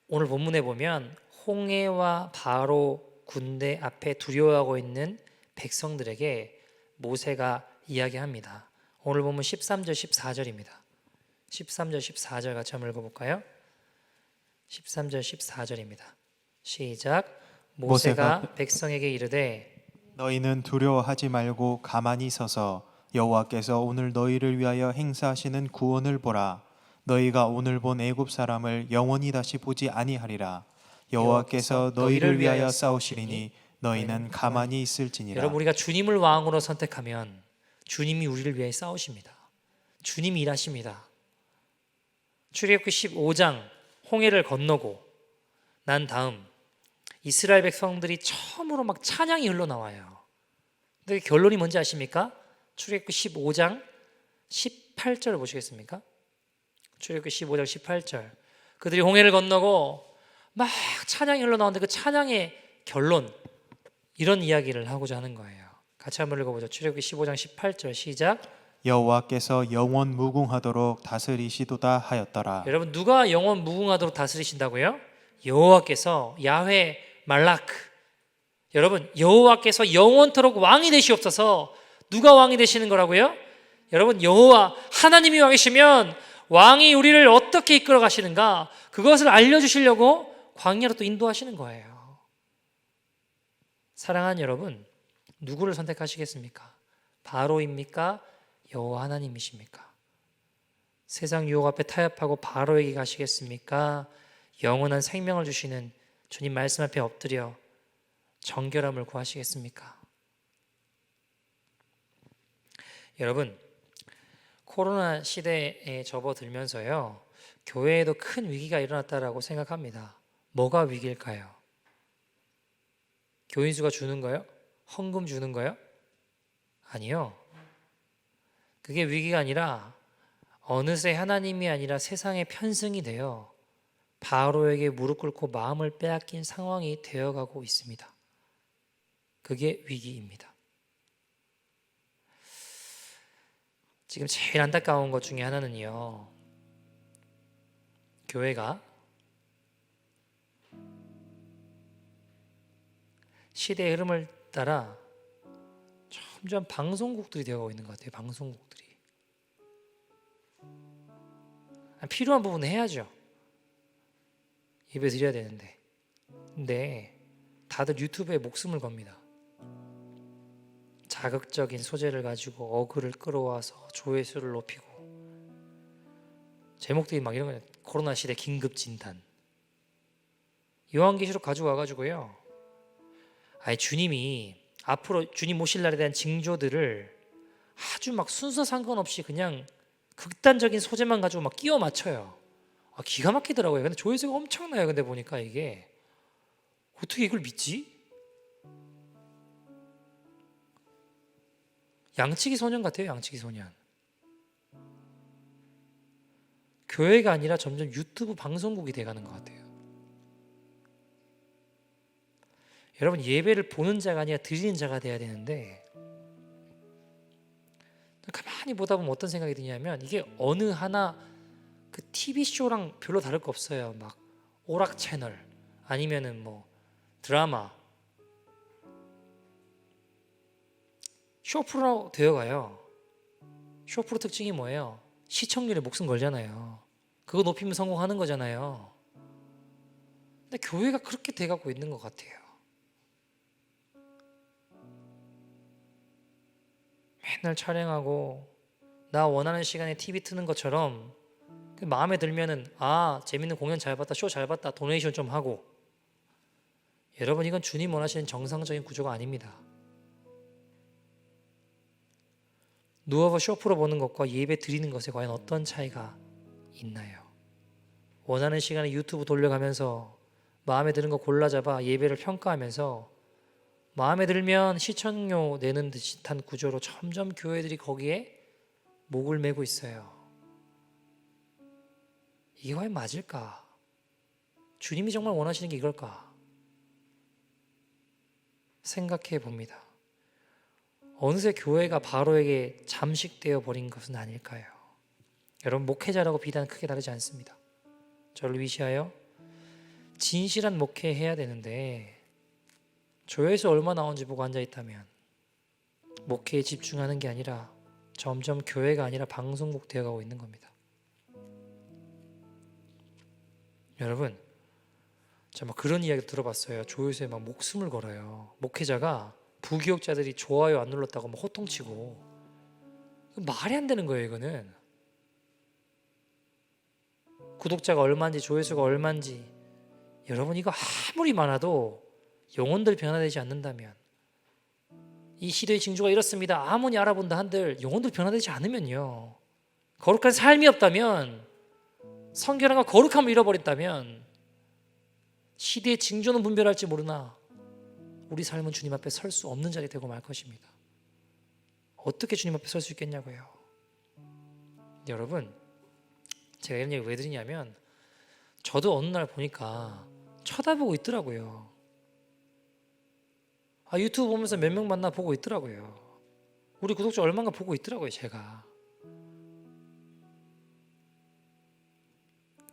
오늘 본문에 보면 홍해와 바로 군대 앞에 두려워하고 있는 백성들에게 모세가 이야기합니다. 오늘 보면 13절 14절입니다. 13절 14절 같이 한번 읽어볼까요? 13절 14절입니다. 시작. 모세가 백성에게 이르되 너희는 두려워하지 말고 가만히 서서 여호와께서 오늘 너희를 위하여 행사하시는 구원을 보라. 너희가 오늘 본 애굽 사람을 영원히 다시 보지 아니하리라. 여호와께서 너희를 위하여 싸우시리니 너희는 가만히 있을지니라. 여러분, 우리가 주님을 왕으로 선택하면 주님이 우리를 위해 싸우십니다. 주님이 일하십니다. 출애굽기 15장 홍해를 건너고 난 다음 이스라엘 백성들이 처음으로 막 찬양이 흘러나와요. 근데 결론이 뭔지 아십니까? 출애굽기 15장 18절을 보시겠습니까? 출애굽기 15장 18절. 그들이 홍해를 건너고 막 찬양이 흘러나오는데 그 찬양의 결론, 이런 이야기를 하고자 하는 거예요. 같이 한번 읽어보죠. 출애굽기 15장 18절 시작. 여호와께서 영원 무궁하도록 다스리시도다 하였더라. 여러분, 누가 영원 무궁하도록 다스리신다고요? 여호와께서, 야훼 말라크. 여러분, 여호와께서 영원토록 왕이 되시옵소서. 누가 왕이 되시는 거라고요? 여러분, 여호와 하나님이 왕이시면 왕이 우리를 어떻게 이끌어 가시는가, 그것을 알려주시려고 광야로 또 인도하시는 거예요. 사랑하는 여러분, 누구를 선택하시겠습니까? 바로입니까? 여호와 하나님이십니까? 세상 유혹 앞에 타협하고 바로에게 가시겠습니까? 영원한 생명을 주시는 주님 말씀 앞에 엎드려 정결함을 구하시겠습니까? 여러분, 코로나 시대에 접어들면서요, 교회에도 큰 위기가 일어났다라고 생각합니다. 뭐가 위기일까요? 교인 수가 주는 거요? 헌금 주는 거요? 아니요. 그게 위기가 아니라 어느새 하나님이 아니라 세상의 편승이 되어 바로에게 무릎 꿇고 마음을 빼앗긴 상황이 되어가고 있습니다. 그게 위기입니다. 지금 제일 안타까운 것 중에 하나는요, 교회가 시대의 흐름을 따라 점점 방송국들이 되어가고 있는 것 같아요. 방송국들이 필요한 부분은 해야죠. 예배 드려야 되는데. 근데 다들 유튜브에 목숨을 겁니다. 자극적인 소재를 가지고 어그를 끌어와서 조회수를 높이고, 제목들이 막 이런 거예요. 코로나 시대 긴급 진단. 요한계시록 가지고 와가지고요, 아예 주님이 앞으로 주님 오실 날에 대한 징조들을 아주 막 순서 상관없이 그냥 극단적인 소재만 가지고 막 끼워 맞춰요. 기가 막히더라고요. 근데 조회수가 엄청나요. 근데 보니까 이게 어떻게 이걸 믿지? 양치기 소년 같아요. 양치기 소년. 교회가 아니라 점점 유튜브 방송국이 돼가는 것 같아요. 여러분, 예배를 보는 자가 아니라 드리는 자가 돼야 되는데 가만히 보다 보면 어떤 생각이 드냐면 이게 어느 하나 그 TV 쇼랑 별로 다를 거 없어요. 막 오락 채널 아니면은 뭐 드라마 쇼프로 되어가요. 쇼프로 특징이 뭐예요? 시청률에 목숨 걸잖아요. 그거 높이면 성공하는 거잖아요. 근데 교회가 그렇게 돼가고 있는 것 같아요. 맨날 촬영하고 나 원하는 시간에 TV 트는 것처럼 마음에 들면은 재밌는 공연 잘 봤다, 쇼 잘 봤다, 도네이션 좀 하고. 여러분, 이건 주님 원하시는 정상적인 구조가 아닙니다. 누워서 쇼프로 보는 것과 예배 드리는 것에 과연 어떤 차이가 있나요? 원하는 시간에 유튜브 돌려가면서 마음에 드는 거 골라잡아 예배를 평가하면서 마음에 들면 시청료 내는 듯한 구조로 점점 교회들이 거기에 목을 메고 있어요. 이게 과연 맞을까? 주님이 정말 원하시는 게 이걸까? 생각해 봅니다. 어느새 교회가 바로에게 잠식되어 버린 것은 아닐까요? 여러분, 목회자라고 비단 크게 다르지 않습니다. 저를 위시하여 진실한 목회해야 되는데 조회수 얼마 나오는지 보고 앉아있다면 목회에 집중하는 게 아니라 점점 교회가 아니라 방송국 되어가고 있는 겁니다. 여러분, 제가 막 그런 이야기 들어봤어요. 조회수에 막 목숨을 걸어요. 목회자가 부교육자들이 좋아요 안 눌렀다고 막 호통치고. 말이 안 되는 거예요. 이거는 구독자가 얼마인지 조회수가 얼마인지, 여러분 이거 아무리 많아도 영혼들 변화되지 않는다면, 이 시대의 징조가 이렇습니다 아무리 알아본다 한들 영혼들 변화되지 않으면요, 거룩한 삶이 없다면, 성결함과 거룩함을 잃어버렸다면 시대의 징조는 분별할지 모르나 우리 삶은 주님 앞에 설 수 없는 자리 되고 말 것입니다. 어떻게 주님 앞에 설 수 있겠냐고요. 여러분, 제가 이런 얘기 왜 드리냐면 저도 어느 날 보니까 쳐다보고 있더라고요. 유튜브 보면서 몇 명 만나 보고 있더라고요. 우리 구독자 얼마인가 보고 있더라고요. 제가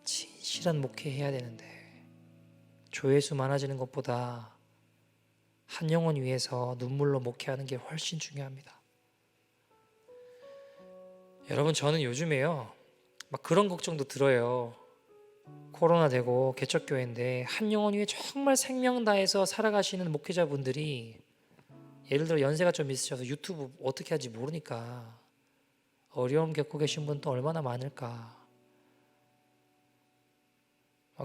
진실한 목회해야 되는데 조회수 많아지는 것보다 한 영혼 위해서 눈물로 목회하는 게 훨씬 중요합니다. 여러분, 저는 요즘에요 막 그런 걱정도 들어요. 코로나 되고 개척교회인데 한 영혼 위해 정말 생명 다해서 살아가시는 목회자분들이, 예를 들어 연세가 좀 있으셔서 유튜브 어떻게 하는지 모르니까 어려움 겪고 계신 분 또 얼마나 많을까,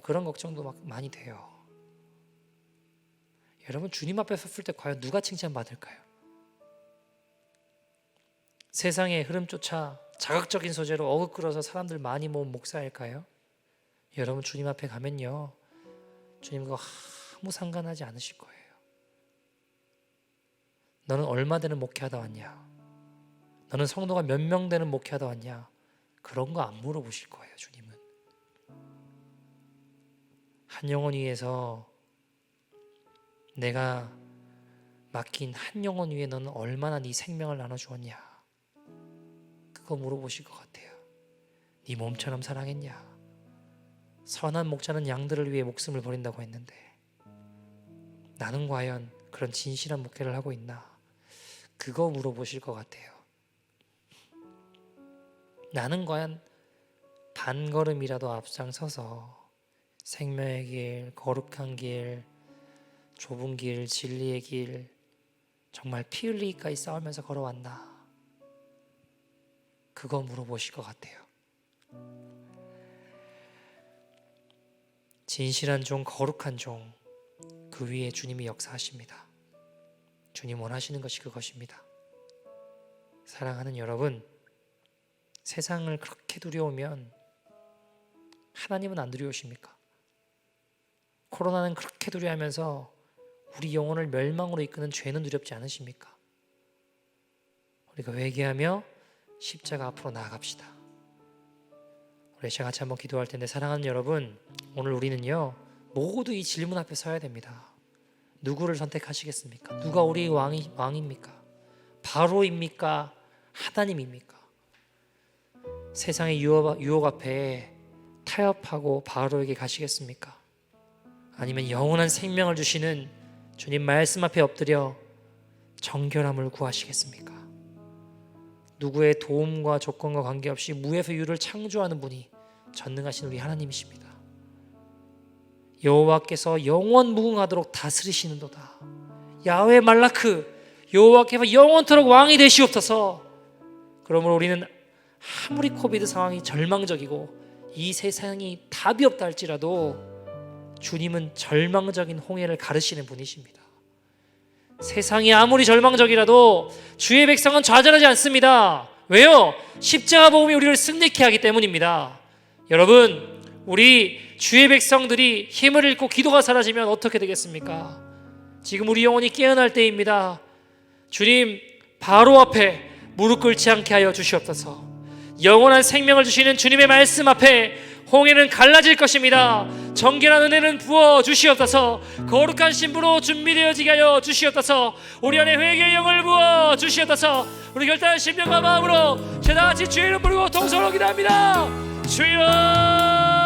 그런 걱정도 막 많이 돼요. 여러분, 주님 앞에 섰을 때 과연 누가 칭찬받을까요? 세상의 흐름 쫓아 자극적인 소재로 어긋끌어서 사람들 많이 모은 목사일까요? 여러분, 주님 앞에 가면요, 주님과 아무 상관하지 않으실 거예요. 너는 얼마 되는 목회하다 왔냐? 너는 성도가 몇 명 되는 목회하다 왔냐? 그런 거 안 물어보실 거예요. 주님은 한 영혼 위해서, 내가 맡긴 한 영혼 위해 너는 얼마나 네 생명을 나눠주었냐, 그거 물어보실 것 같아요. 네 몸처럼 사랑했냐? 선한 목자는 양들을 위해 목숨을 버린다고 했는데 나는 과연 그런 진실한 목회를 하고 있나, 그거 물어보실 것 같아요. 나는 과연 반걸음이라도 앞장서서 생명의 길, 거룩한 길, 좁은 길, 진리의 길, 정말 피 흘리기까지 싸우면서 걸어왔나, 그거 물어보실 것 같아요. 진실한 종, 거룩한 종, 그 위에 주님이 역사하십니다. 주님 원하시는 것이 그것입니다. 사랑하는 여러분, 세상을 그렇게 두려우면 하나님은 안 두려우십니까? 코로나는 그렇게 두려워하면서 우리 영혼을 멸망으로 이끄는 죄는 두렵지 않으십니까? 우리가 회개하며 십자가 앞으로 나아갑시다. 우리 시간 같이 한번 기도할 텐데, 사랑하는 여러분, 오늘 우리는요 모두 이 질문 앞에 서야 됩니다. 누구를 선택하시겠습니까? 누가 우리 왕입니까? 바로입니까? 하나님입니까? 세상의 유혹 앞에 타협하고 바로에게 가시겠습니까? 아니면 영원한 생명을 주시는 주님 말씀 앞에 엎드려 정결함을 구하시겠습니까? 누구의 도움과 조건과 관계없이 무에서 유를 창조하는 분이 전능하신 우리 하나님이십니다. 여호와께서 영원 무궁하도록 다스리시는도다. 야훼 말라크, 여호와께서 영원토록 왕이 되시옵소서. 그러므로 우리는 아무리 코비드 상황이 절망적이고 이 세상이 답이 없다 할지라도 주님은 절망적인 홍해를 가르시는 분이십니다. 세상이 아무리 절망적이라도 주의 백성은 좌절하지 않습니다. 왜요? 십자가 복음이 우리를 승리케 하기 때문입니다. 여러분, 우리 주의 백성들이 힘을 잃고 기도가 사라지면 어떻게 되겠습니까? 지금 우리 영혼이 깨어날 때입니다. 주님, 바로 앞에 무릎 꿇지 않게 하여 주시옵소서. 영원한 생명을 주시는 주님의 말씀 앞에 홍해는 갈라질 것입니다. 정결한 은혜는 부어 주시옵소서. 거룩한 신부로 준비되어지게 하여 주시옵소서. 우리 안에 회개의 영을 부어 주시옵소서. 우리 결단한 심령과 마음으로 다 같이 주의 이름 부르고 동서로 기도합니다. 주여!